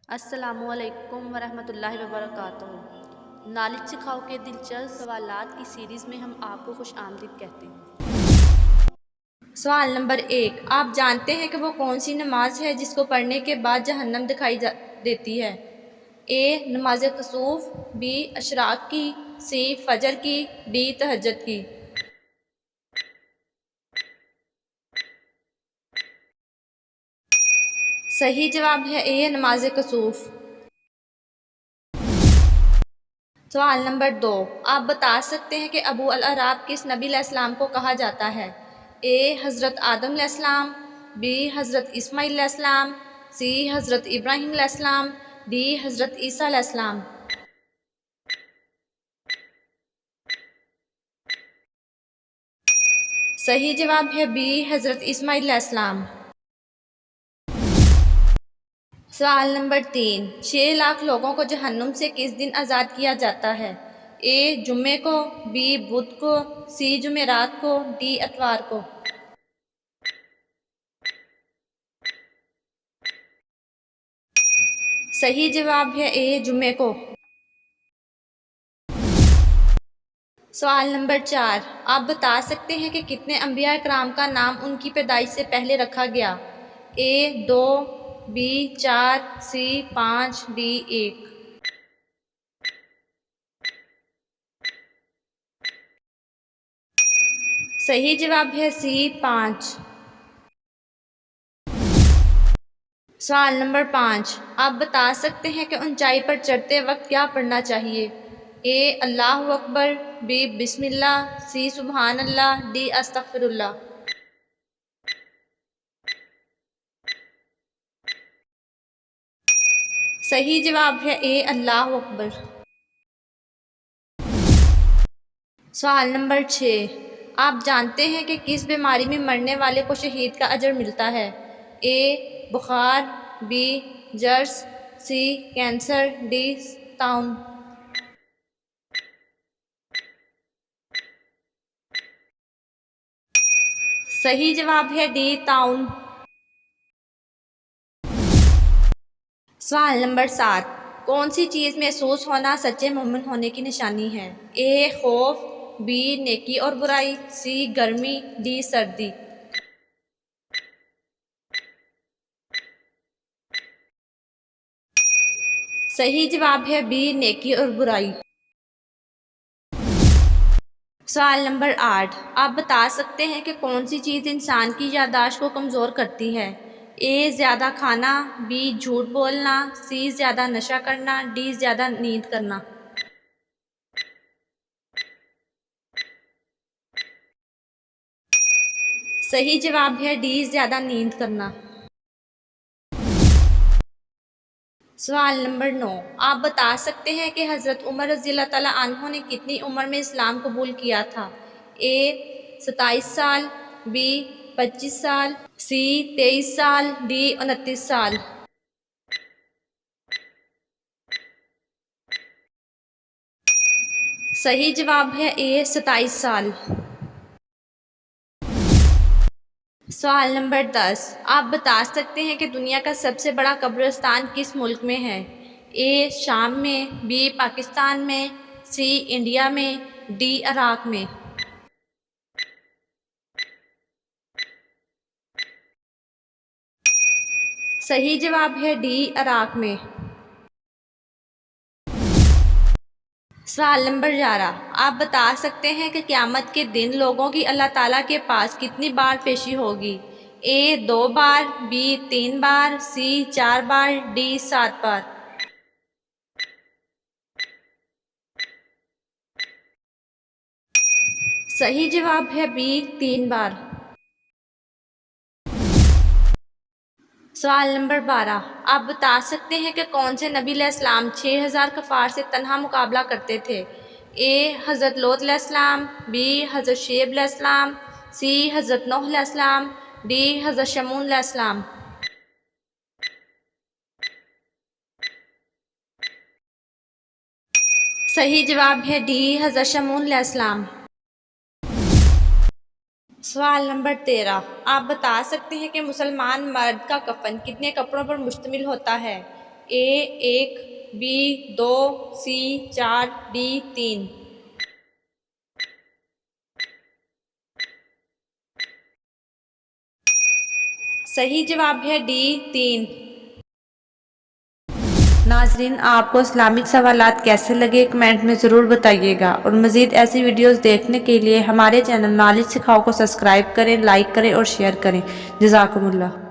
अस्सलामुअलैकुम वरहमतुल्लाहि वबरकातुहू। नॉलेज सिखाओ के दिलचस्प सवालात की सीरीज़ में हम आपको खुश आमदीद कहते हैं। सवाल नंबर 1, आप जानते हैं कि वो कौन सी नमाज है जिसको पढ़ने के बाद जहन्नम दिखाई देती है? ए नमाज कसूफ, बी अशराक की, सी फजर की, डी तहज्जुद की। सही जवाब है ए नमाज कसूफ। सवाल नंबर 2, आप बता सकते हैं कि अबू अल अराब किस नबी अलैहिस्सलाम को कहा जाता है? ए हज़रत आदम अलैहिस्सलाम, बी हज़रत इस्माईल अलैहिस्सलाम, सी हज़रत इब्राहीम अलैहिस्सलाम, डी हज़रत ईसा अलैहिस्सलाम। सही जवाब है बी हज़रत इस्माईल अलैहिस्सलाम। सवाल नंबर 3, 6 लाख लोगों को जहन्नुम से किस दिन आज़ाद किया जाता है? ए जुम्मे को, बी बुध को, सी जुमेरात को, डी इतवार को। सही जवाब है ए जुम्मे को। सवाल नंबर 4, आप बता सकते हैं कि कितने अंबिया कराम का नाम उनकी पैदाइश से पहले रखा गया? ए 2, बी 4, सी 5, डी 1। सही जवाब है सी 5। सवाल नंबर 5, आप बता सकते हैं कि ऊंचाई पर चढ़ते वक्त क्या पढ़ना चाहिए? ए अल्लाहु अकबर, बी बिस्मिल्लाह, सी सुबहान अल्लाह, डी अस्तगफिरुल्लाह। सही जवाब है ए अल्लाहु अकबर। सवाल नंबर 6, आप जानते हैं कि किस बीमारी में मरने वाले को शहीद का अजर मिलता है? ए बुखार, बी जर्स, सी कैंसर, डी ताउन। सही जवाब है डी ताउन। सवाल नंबर 7, कौन सी चीज़ महसूस होना सच्चे मोमिन होने की निशानी है? ए खौफ, बी नेकी और बुराई, सी गर्मी, डी सर्दी। सही जवाब है बी नेकी और बुराई। सवाल नंबर 8, आप बता सकते हैं कि कौन सी चीज़ इंसान की याददाश्त को कमज़ोर करती है? ए ज़्यादा खाना, बी झूठ बोलना, सी ज़्यादा नशा करना, डी ज़्यादा नींद करना। सही जवाब है डी ज़्यादा नींद करना। सवाल नंबर 9, आप बता सकते हैं कि हज़रत उमर रज़ियल्लाहु तआला अन्हु ने कितनी उम्र में इस्लाम कबूल किया था? ए 27 साल, बी 25 साल, सी 23 साल, डी 29 साल। सही जवाब है ए 27 साल। सवाल नंबर 10, आप बता सकते हैं कि दुनिया का सबसे बड़ा कब्रिस्तान किस मुल्क में है? ए शाम में, बी पाकिस्तान में, सी इंडिया में, डी इराक में। सही जवाब है डी इराक में। सवाल नंबर 11, आप बता सकते हैं कि क़यामत के दिन लोगों की अल्लाह ताला के पास कितनी बार पेशी होगी? ए 2 बार, बी 3 बार, सी 4 बार, डी 7 बार। सही जवाब है बी 3 बार। सवाल नंबर 12, आप बता सकते हैं कि कौन से नबी अलैहिस्सलाम 6000 कफ़ार से तन्हा मुकाबला करते थे? ए हज़रत लूत अलैहिस्सलाम, बी हज़रत शुएब अलैहिस्सलाम, सी हज़रत नूह अलैहिस्सलाम, डी हज़रत शमून अलैहिस्सलाम। सही जवाब है डी हज़रत शमून अलैहिस्सलाम। सवाल नंबर 13, आप बता सकते हैं कि मुसलमान मर्द का कफन कितने कपड़ों पर मुश्तमिल होता है? ए 1, बी 2, सी 4, डी 3। सही जवाब है डी 3। नाजरीन, आपको इस्लामिक सवालात कैसे लगे कमेंट में ज़रूर बताइएगा, और मज़ीद ऐसी वीडियोस देखने के लिए हमारे चैनल नॉलेज सिखाओ को सब्सक्राइब करें, लाइक करें और शेयर करें। जज़ाकुमुल्लाह।